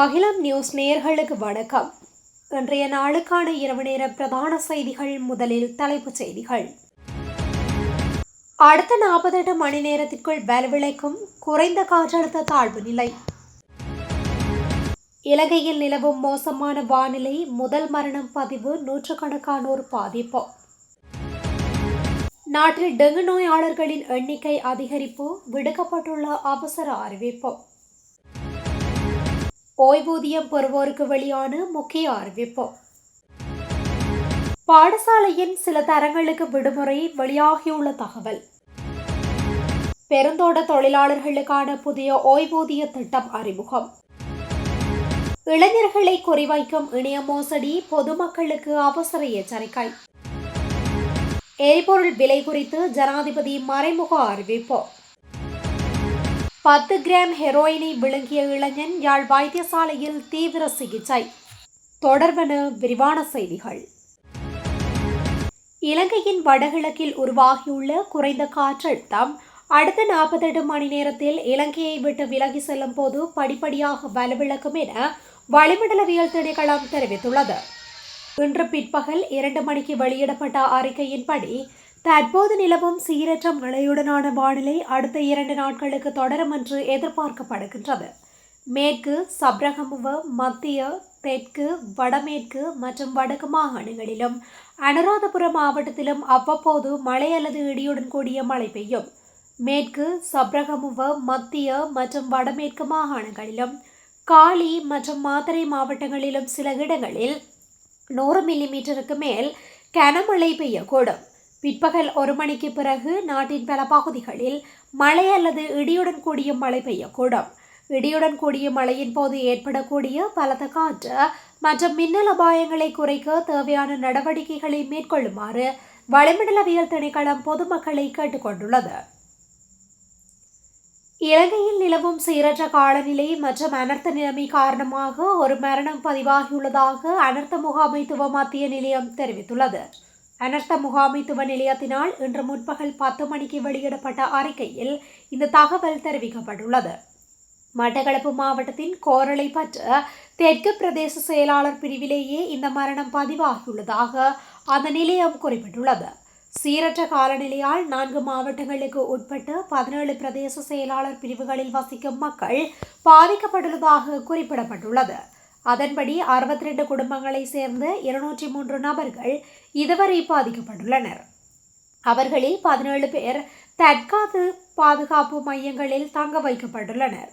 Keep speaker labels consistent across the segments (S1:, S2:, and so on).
S1: அகிலம் நியூஸ் நேயர்களுக்கு வணக்கம். இன்றைய நாளுக்கான இரவு நேர பிரதான செய்திகள். முதலில் தலைப்புச் செய்திகள். அடுத்த 48 மணி நேரத்திற்குள் வலுவிழக்கும் குறைந்த காற்றழுத்த தாழ்வு நிலை. இலங்கையில் நிலவும் மோசமான வானிலை, முதல் மரணம் பதிவு, நூற்றுக்கணக்கானோர் பாதிப்பு. நாட்டில் டெங்கு நோயாளர்களின் எண்ணிக்கை அதிகரிப்பு, விடுக்கப்பட்டுள்ள அவசர அறிவிப்பு. ஓய்வூதியம் பெறுவோருக்கு வெளியான முக்கிய அறிவிப்பு. பாடசாலையின் சில தரங்களுக்கு விடுமுறை, வெளியாகியுள்ள தகவல். பெருந்தோட்ட தொழிலாளர்களுக்கான புதிய ஓய்வூதிய திட்டம் அறிமுகம். இளைஞர்களை குறிவைக்கும் இணைய மோசடி, பொதுமக்களுக்கு அவசர எச்சரிக்கை. எரிபொருள் விலை குறித்து ஜனாதிபதி மறைமுக அறிவிப்பு. 10 கிராம் ஹெரோயினை விழுங்கிய இளைஞன் யாழ் வைத்தியசாலையில் தீவிர சிகிச்சை. தொடர்பென விரிவான செய்திகள். இலங்கையின் வடகிழக்கில் உருவாகியுள்ள குறைந்த காற்றழுத்தம் அடுத்த 48 மணி நேரத்தில் இலங்கையை விட்டு விலகி செல்லும் போது படிப்படியாக வலுவிழக்கும் என வளிமண்டலவியல் திணைக்களம் தெரிவித்துள்ளது. இன்று பிற்பகல் 2 மணிக்கு வெளியிடப்பட்ட அறிக்கையின்படி தற்போது நிலவும் சீரற்ற மழையுடனான வானிலை அடுத்த 2 நாட்களுக்கு தொடரும் என்று எதிர்பார்க்கப்படுகின்றது. மேற்கு சப்ரகமுவ, மத்திய, தெற்கு, வடமேற்கு மற்றும் வடக்கு மாகாணங்களிலும் அனுராதபுரம் மாவட்டத்திலும் அவ்வப்போது மழை அல்லது இடியுடன் கூடிய மழை பெய்யும். மேற்கு சப்ரகமுவ, மத்திய மற்றும் வடமேற்கு மாகாணங்களிலும் காலி மற்றும் மாத்தறை மாவட்டங்களிலும் சில இடங்களில் 100 மில்லிமீட்டருக்கு மேல் கனமழை பெய்யக்கூடும். பிற்பகல் 1 மணிக்கு பிறகு நாட்டின் பல பகுதிகளில் மழை அல்லது இடியுடன் கூடிய மழை பெய்யக்கூடும். இடியுடன் கூடிய மழையின் போது ஏற்படக்கூடிய பலத்த காற்று மற்றும் மின்னல் அபாயங்களை குறைக்க தேவையான நடவடிக்கைகளை மேற்கொள்ளுமாறு வளிமண்டலவியல் திணைக்களம் பொதுமக்களை கேட்டுக்கொண்டுள்ளது. இலங்கையில் நிலவும் சீரற்ற காலநிலை மற்றும் அனர்த்த நிலைமை காரணமாக ஒரு மரணம் பதிவாகியுள்ளதாக அனர்த்த முகாமைத்துவ மத்திய நிலையம் தெரிவித்துள்ளது. அனர்த்த முகாமைத்துவ நிலையத்தினால் இன்று முற்பகல் 10 மணிக்கு வெளியிடப்பட்ட அறிக்கையில் இந்த தகவல் தெரிவிக்கப்பட்டுள்ளது. மட்டக்களப்பு மாவட்டத்தின் கோரளைப்பற்று தெற்கு பிரதேச செயலாளர் பிரிவிலேயே இந்த மரணம் பதிவாகியுள்ளதாக அந்த நிலையம் குறிப்பிட்டுள்ளது. சீரற்ற காலநிலையால் 4 மாவட்டங்களுக்கு உட்பட்ட 17 பிரதேச செயலாளர் பிரிவுகளில் வசிக்கும் மக்கள் பாதிக்கப்பட்டுள்ளதாக குறிப்பிடப்பட்டுள்ளது. அதன்படி 62 குடும்பங்களை சேர்ந்த 203 நபர்கள் இதுவரை பாதிக்கப்பட்டுள்ளனர். அவர்களில் 17 பேர் தற்காத்து பாதுகாப்பு மையங்களில் தங்க வைக்கப்பட்டுள்ளனர்.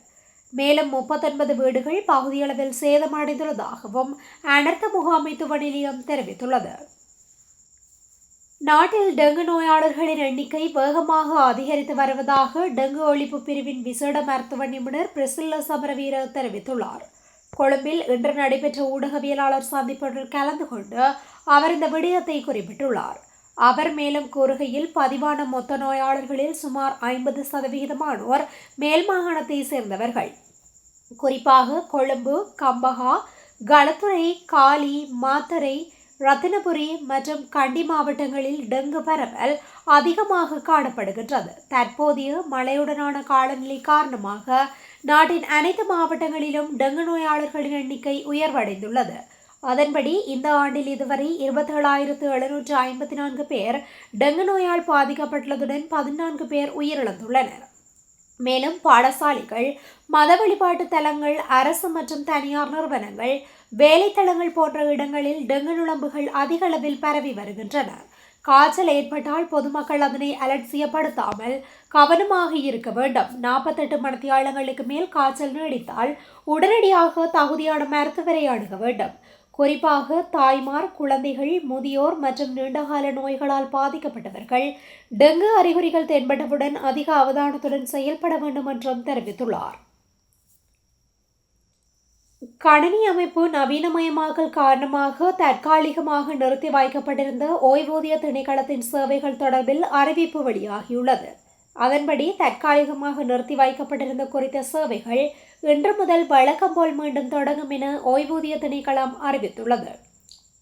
S1: மேலும் 39 வீடுகள் பகுதியளவில் சேதமடைந்துள்ளதாகவும் அனர்த்த முகாமைத்துவ நிலையம் தெரிவித்துள்ளது. நாட்டில் டெங்கு நோயாளர்களின் எண்ணிக்கை வேகமாக அதிகரித்து வருவதாக டெங்கு ஒழிப்பு பிரிவின் விசேட மருத்துவ நிபுணர் பிரிசில்ல சமரவீர தெரிவித்துள்ளார். கொழும்பில் இன்று நடைபெற்ற ஊடகவியலாளர் சந்திப்பொன்றில் கலந்து கொண்டு அவர் இந்த விடயத்தை குறிப்பிட்டுள்ளார். அவர் மேலும் கூறுகையில், பதிவான மொத்த நோயாளர்களில் சுமார் 50% மேல் மாகாணத்தை சேர்ந்தவர்கள். குறிப்பாக கொழும்பு, கம்பஹா, களுத்துறை, காலி, மாத்தறை, ரத்தினபுரி மற்றும் கண்டி மாவட்டங்களில் டெங்கு பரவல் அதிகமாக காணப்படுகின்றது. தற்போதைய மழையுடனான காலநிலை காரணமாக நாட்டின் அனைத்து மாவட்டங்களிலும் டெங்கு நோயாளர்களின் எண்ணிக்கை உயர்வடைந்துள்ளது. அதன்படி இந்த ஆண்டில் இதுவரை 27,754 பேர் டெங்கு நோயால் பாதிக்கப்பட்டுள்ளதுடன் 14 பேர் உயிரிழந்துள்ளனர். மேலும் பாடசாலைகள், மத வழிபாட்டு தலங்கள், அரசு மற்றும் தனியார் நிறுவனங்கள், வேலைத்தளங்கள் போன்ற இடங்களில் டெங்கு நுளம்புகள் அதிக அளவில் பரவி வருகின்றன. காய்ச்சல் ஏற்பட்டால் பொதுமக்கள் அதனை அலட்சியப்படுத்தாமல் கவனமாக இருக்க வேண்டும். 48 மணித்தியாலங்களுக்கு மேல் காய்ச்சல் நீடித்தால் உடனடியாக தகுதியான மருத்துவரை அணுக வேண்டும். குறிப்பாக தாய்மார், குழந்தைகள், முதியோர் மற்றும் நீண்டகால நோய்களால் பாதிக்கப்பட்டவர்கள் டெங்கு அறிகுறிகள் தென்பட்டவுடன் அதிக அவதானத்துடன் செயல்பட வேண்டும் என்றும் தெரிவித்துள்ளார். கணினி அமைப்பு நவீனமயமாக்கல் காரணமாக தற்காலிகமாக நிறுத்தி வைக்கப்பட்டிருந்த ஓய்வூதிய திணைக்களத்தின் சேவைகள் தொடர்பில் அறிவிப்பு வெளியாகியுள்ளது. அதன்படி தற்காலிகமாக நிறுத்தி வைக்கப்பட்டிருந்த குறித்த சேவைகள் இன்று முதல் வழக்கம் போல் மீண்டும் தொடங்கும் என ஓய்வூதிய திணைக்களம் அறிவித்துள்ளது.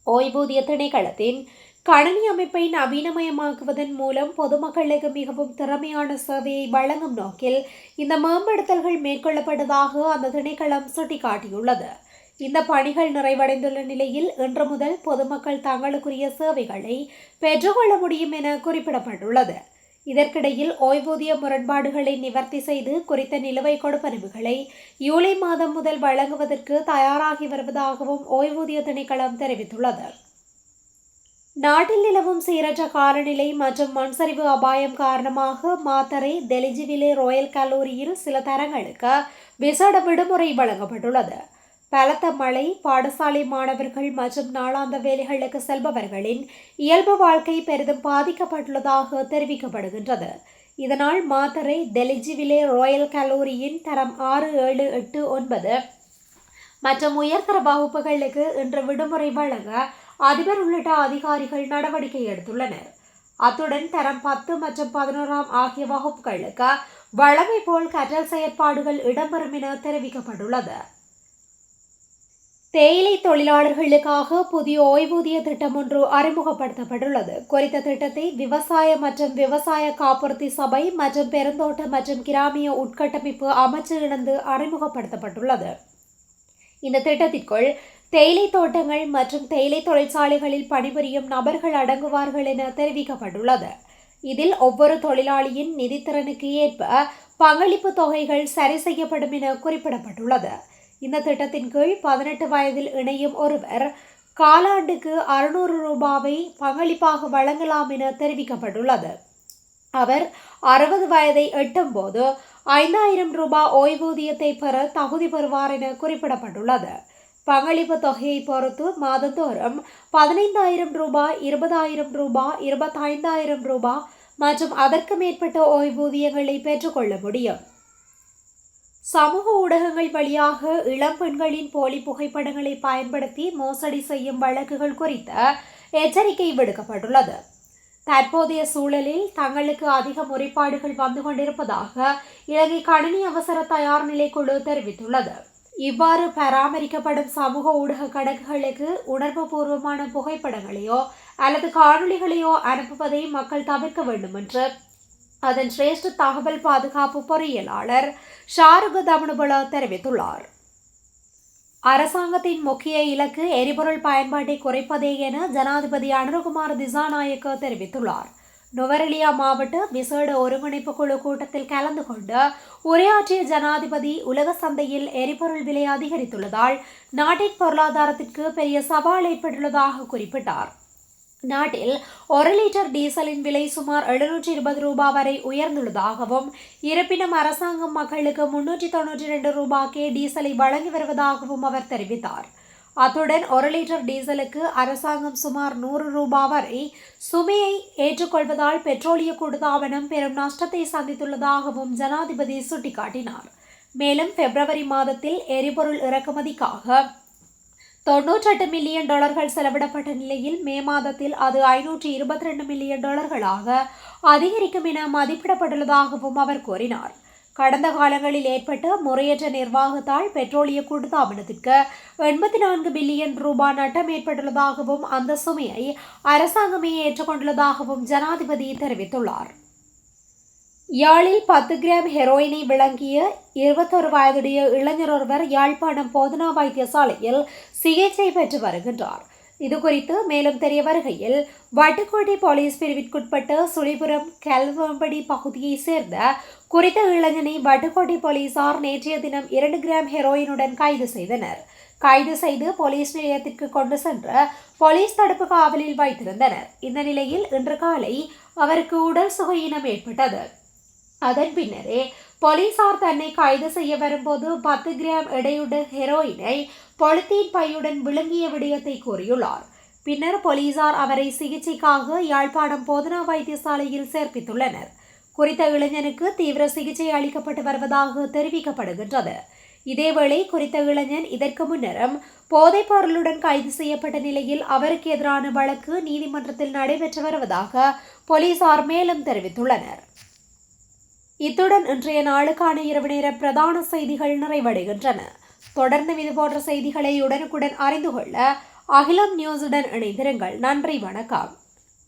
S1: ஓய்வூதிய திணைக்களத்தின் கணினி அமைப்பை நவீனமயமாக்குவதன் மூலம் பொதுமக்களுக்கு மிகவும் திறமையான சேவையை வழங்கும் நோக்கில் இந்த மேம்படுத்தல்கள் மேற்கொள்ளப்பட்டதாக அந்த திணைக்களம் சுட்டிக்காட்டியுள்ளது. இந்த பணிகள் நிறைவடைந்துள்ள நிலையில் இன்று முதல் பொதுமக்கள் தங்களுக்குரிய சேவைகளை பெற்றுக்கொள்ள முடியும் என குறிப்பிடப்பட்டுள்ளது. இதற்கிடையில் ஓய்வூதிய முரண்பாடுகளை நிவர்த்தி செய்து குறித்த நிலுவைத் கொடுப்பனவுகளை ஜூலை மாதம் முதல் வழங்குவதற்கு தயாராகி வருவதாகவும் ஓய்வூதிய திணைக்களம் தெரிவித்துள்ளது. நாட்டில் நிலவும் சீரற்ற காலநிலை மற்றும் மண்சரிவு அபாயம் காரணமாக மாத்தறை தெலிஜிவிலே ராயல் கல்லூரியில் சில தரங்களுக்கு விசேட விடுமுறை வழங்கப்பட்டுள்ளது. பலத்த மழை, பாடசாலை மாணவர்கள் மற்றும் நாளாந்த வேலைகளுக்கு செல்பவர்களின் இயல்பு வாழ்க்கை பெரிதும் பாதிக்கப்பட்டுள்ளதாக தெரிவிக்கப்படுகின்றது. இதனால் மாத்தறை தெலிஜிவிலே ராயல் கல்லூரியின் தரம் 6, 7, 8, 9 மற்றும் உயர்தர வகுப்புகளுக்கு இன்று விடுமுறை வழங்க அதிபர் உள்ளிட்ட அதிகாரிகள் நடவடிக்கை எடுத்துள்ளனர். அத்துடன் தரம் 10 மற்றும் 11 ஆகிய வகுப்புகளுக்கு வழமை போல் கற்றல் செயற்பாடுகள் இடம்பெறும் என தெரிவிக்கப்பட்டுள்ளது. தேயிலை தொழிலாளர்களுக்காக புதிய ஓய்வூதிய திட்டம் ஒன்று அறிமுகப்படுத்தப்பட்டுள்ளது. குறித்த திட்டத்தை விவசாய மற்றும் விவசாய காப்புறுதி சபை மற்றும் பெருந்தோட்ட மற்றும் கிராமிய உட்கட்டமைப்பு அமைச்சு இணைந்து அறிமுகப்படுத்தப்பட்டுள்ளது. இந்த திட்டத்திற்குள் தேயிலை தோட்டங்கள் மற்றும் தேயிலை தொழிற்சாலைகளில் பணிபுரியும் நபர்கள் அடங்குவார்கள் என தெரிவிக்கப்பட்டுள்ளது. இதில் ஒவ்வொரு தொழிலாளியின் நிதித்திறனுக்கு ஏற்ப பங்களிப்பு தொகைகள் சரி செய்யப்படும் என குறிப்பிடப்பட்டுள்ளது. இந்த திட்டத்தின் கீழ் 18 வயதில் இணையும் ஒருவர் காலாண்டுக்கு 600 ரூபாவை பங்களிப்பாக வழங்கலாம் என தெரிவிக்கப்பட்டுள்ளது. அவர் 60 வயதை எட்டும் போது 5000 ரூபாய் ஓய்வூதியத்தை பெற தகுதி பெறுவார் என குறிப்பிடப்பட்டுள்ளது. பங்களிப்பு தொகையை பொறுத்து மாதந்தோறும் 15,000 ரூபாய், 20,000 ரூபாய், 25,000 ரூபாய் மற்றும் அதற்கு மேற்பட்ட ஓய்வூதியங்களை பெற்றுக்கொள்ள முடியும். சமூக ஊடகங்கள் வழியாக இளம் பெண்களின் போலி புகைப்படங்களை பயன்படுத்தி மோசடி செய்யும் வழக்குகள் குறித்த எச்சரிக்கை விடுக்கப்பட்டுள்ளது. தற்போதைய சூழலில் தங்களுக்கு அதிக முறைப்பாடுகள் வந்து கொண்டிருப்பதாக இலங்கை கணினி அவசர தயார் நிலை குழு தெரிவித்துள்ளது. இவ்வாறு பராமரிக்கப்படும் சமூக ஊடக கணக்குகளுக்கு உணர்வுபூர்வமான புகைப்படங்களையோ அல்லது காணொலிகளையோ அனுப்புவதை மக்கள் தவிர்க்க வேண்டும் என்று அதன் சிரேஷ்ட தகவல் பாதுகாப்பு பொறியியலாளர் ஷாருக தமனுபல தெரிவித்துள்ளார். அரசாங்கத்தின் முக்கிய இலக்கு எரிபொருள் பயன்பாட்டை குறைப்பதே என ஜனாதிபதி அனுரகுமார் திசாநாயக்க தெரிவித்துள்ளார். நுவரெலியா மாவட்ட விசேட ஒருங்கிணைப்பு குழு கூட்டத்தில் கலந்து கொண்டு உரையாற்றிய ஜனாதிபதி உலக சந்தையில் எரிபொருள் விலை அதிகரித்துள்ளதால் நாட்டின் பொருளாதாரத்திற்கு பெரிய சவால் ஏற்பட்டுள்ளதாக குறிப்பிட்டார். நாட்டில் 1 லிட்டர் டீசலின் விலை சுமார் 720 ரூபாய் வரை உயர்ந்துள்ளதாகவும் இருப்பினும் அரசாங்கம் மக்களுக்கு 392 ரூபாய்க்கே டீசலை வழங்கி வருவதாகவும் அவர் தெரிவித்தார். அத்துடன் 1 லிட்டர் டீசலுக்கு அரசாங்கம் சுமார் 100 ரூபாய் வரை சுமையை ஏற்றுக்கொள்வதால் பெட்ரோலிய கூட்டுத்தாபனம் பெரும் நஷ்டத்தை சந்தித்துள்ளதாகவும் ஜனாதிபதி சுட்டிக்காட்டினார். மேலும் பிப்ரவரி மாதத்தில் எரிபொருள் இறக்குமதிக்காக $98 மில்லியன் செலவிடப்பட்ட நிலையில் மே மாதத்தில் அது $522 மில்லியன் அதிகரிக்கும் என மதிப்பிடப்பட்டுள்ளதாகவும் அவர் கூறினார். கடந்த காலங்களில் ஏற்பட்ட முறையற்ற நிர்வாகத்தால் பெட்ரோலிய கூட்டுத்தாபனத்திற்கு 84 பில்லியன் ரூபாய் நட்டம் ஏற்பட்டுள்ளதாகவும் அந்த சுமையை அரசாங்கமே ஏற்றுக்கொண்டுள்ளதாகவும் ஜனாதிபதி தெரிவித்துள்ளார். யாழில் 10 கிராம் ஹெரோயினை விளங்கிய 21 வயதுடைய இளைஞர் ஒருவர் யாழ்ப்பாணம் போதனா வைத்தியசாலையில் சிகிச்சை பெற்று வருகின்றார். இதுகுறித்து மேலும் தெரிய வருகையில் வட்டுக்கோட்டை போலீஸ் பிரிவிற்குட்பட்ட சுழிபுரம் கல்வம்படி பகுதியைச் சேர்ந்த குறித்த இளைஞனை வட்டுக்கோட்டை போலீசார் நேற்றைய தினம் 2 கிராம் ஹெரோயினுடன் கைது செய்தனர். கைது செய்து போலீஸ் நிலையத்திற்கு கொண்டு சென்று போலீஸ் தடுப்பு காவலில் வைத்திருந்தனர். இந்த நிலையில் இன்று காலை அவருக்கு உடல் சுகையினம் ஏற்பட்டது. அதன் பின்னரே போலீசார் தன்னை கைது செய்ய வரும்போது 10 கிராம் எடையுள்ள ஹெரோயினை பொலித்தீன் பையுடன் விழுங்கிய விடயத்தை கூறியுள்ளார். பின்னர் போலீசார் அவரை சிகிச்சைக்காக யாழ்ப்பாணம் போதனா வைத்தியசாலையில் சேர்ப்பித்துள்ளனர். குறித்த இளைஞனுக்கு தீவிர சிகிச்சை அளிக்கப்பட்டு வருவதாக தெரிவிக்கப்படுகின்றது. இதேவேளை குறித்த இளைஞன் இதற்கு முன்னரும் போதைப் பொருளுடன் கைது செய்யப்பட்ட நிலையில் அவருக்கு எதிரான வழக்கு நீதிமன்றத்தில் நடைபெற்று வருவதாக போலீசார் மேலும் தெரிவித்துள்ளனர். இத்துடன் இன்றைய நாளுக்கான இரவு நேர பிரதான செய்திகள் நிறைவடைகின்றன. தொடர்ந்து இதுபோன்ற செய்திகளை உடனுக்குடன் அறிந்து கொள்ள அகிலம் நியூஸுடன் இணைந்திருங்கள். நன்றி, வணக்கம்.